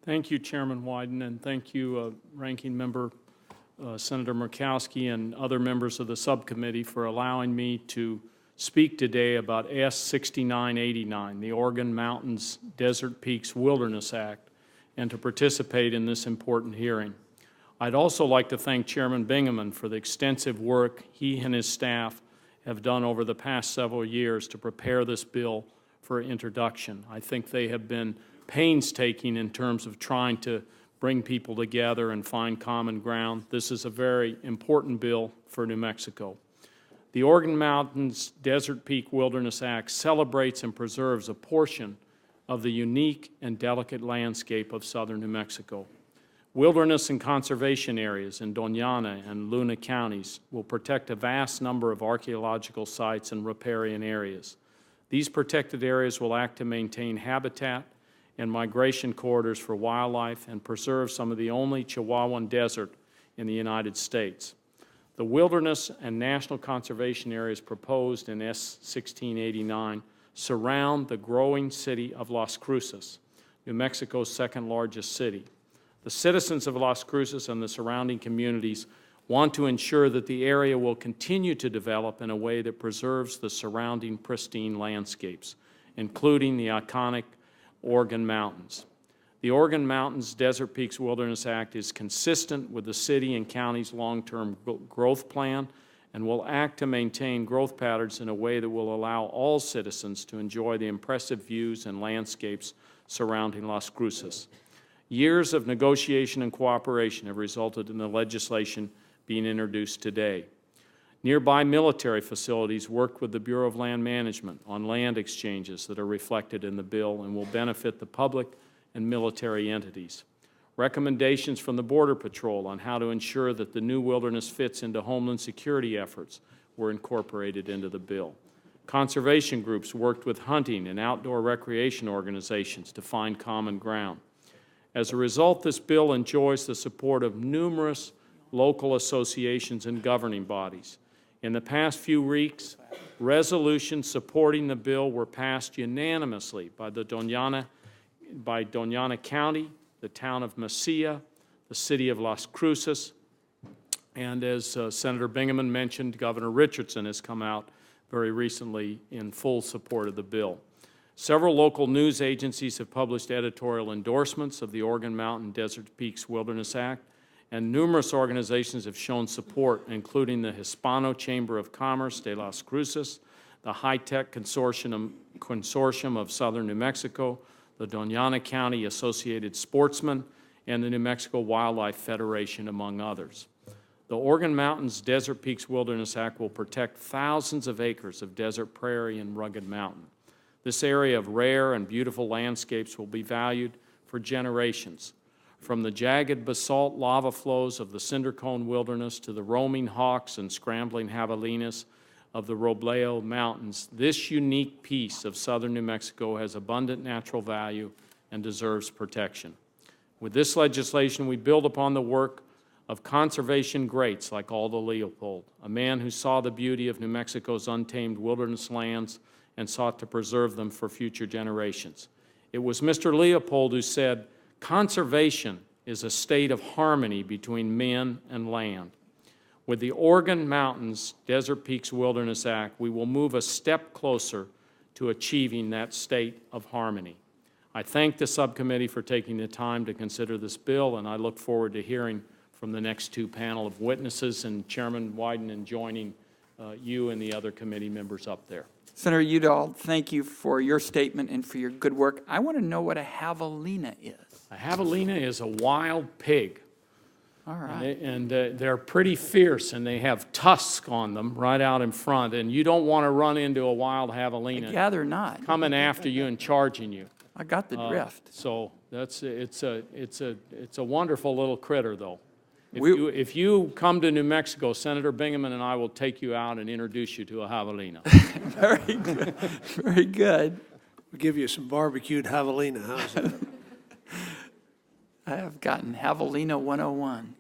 Thank you, Chairman Wyden, and thank you, Ranking Member Senator Murkowski and other members of the subcommittee for allowing me to speak today about S6989, the Oregon Mountains Desert Peaks Wilderness Act, and to participate in this important hearing. I'd also like to thank Chairman Bingaman for the extensive work he and his staff have done over the past several years to prepare this bill for introduction. I think they have been painstaking in terms of trying to bring people together and find common ground. This is a very important bill for New Mexico. The Oregon Mountains Desert Peak Wilderness Act celebrates and preserves a portion of the unique and delicate landscape of southern New Mexico. Wilderness and conservation areas in Doñana and Luna counties will protect a vast number of archaeological sites and riparian areas. These protected areas will act to maintain habitat and migration corridors for wildlife and preserve some of the only Chihuahuan desert in the United States. The wilderness and national conservation areas proposed in S1689 surround the growing city of Las Cruces, New Mexico's second largest city. The citizens of Las Cruces and the surrounding communities want to ensure that the area will continue to develop in a way that preserves the surrounding pristine landscapes, including the iconic Oregon Mountains. The Oregon Mountains Desert Peaks Wilderness Act is consistent with the city and county's long-term growth plan and will act to maintain growth patterns in a way that will allow all citizens to enjoy the impressive views and landscapes surrounding Las Cruces. Years of negotiation and cooperation have resulted in the legislation being introduced today. Nearby military facilities worked with the Bureau of Land Management on land exchanges that are reflected in the bill and will benefit the public and military entities. Recommendations from the Border Patrol on how to ensure that the new wilderness fits into Homeland Security efforts were incorporated into the bill. Conservation groups worked with hunting and outdoor recreation organizations to find common ground. As a result, this bill enjoys the support of numerous local associations and governing bodies. In the past few weeks, resolutions supporting the bill were passed unanimously by Doñana County, the town of Mesilla, the city of Las Cruces, and as Senator Bingaman mentioned, Governor Richardson has come out very recently in full support of the bill. Several local news agencies have published editorial endorsements of the Oregon Mountain Desert Peaks Wilderness Act, and numerous organizations have shown support, including the Hispano Chamber of Commerce de Las Cruces, the High-Tech Consortium of Southern New Mexico, the Doñana County Associated Sportsmen, and the New Mexico Wildlife Federation, among others. The Oregon Mountains Desert Peaks Wilderness Act will protect thousands of acres of desert prairie and rugged mountain. This area of rare and beautiful landscapes will be valued for generations. From the jagged basalt lava flows of the Cinder Cone Wilderness to the roaming hawks and scrambling javelinas of the Robledo Mountains, this unique piece of southern New Mexico has abundant natural value and deserves protection. With this legislation, we build upon the work of conservation greats like Aldo Leopold, a man who saw the beauty of New Mexico's untamed wilderness lands and sought to preserve them for future generations. It was Mr. Leopold who said, "Conservation is a state of harmony between men and land." With the Oregon Mountains Desert Peaks Wilderness Act, we will move a step closer to achieving that state of harmony. I thank the subcommittee for taking the time to consider this bill, and I look forward to hearing from the next two panel of witnesses and Chairman Wyden and joining you and the other committee members up there. Senator Udall, thank you for your statement and for your good work. I want to know what a javelina is. A javelina is a wild pig. All right. And they're pretty fierce, and they have tusks on them right out in front, and you don't want to run into a wild javelina. I gather not. Coming after you and charging you. I got the drift. So it's a wonderful little critter, though. If you come to New Mexico, Senator Bingaman and I will take you out and introduce you to a javelina. Very good. Very good. We'll give you some barbecued javelina. How's that? I have gotten Javelina 101.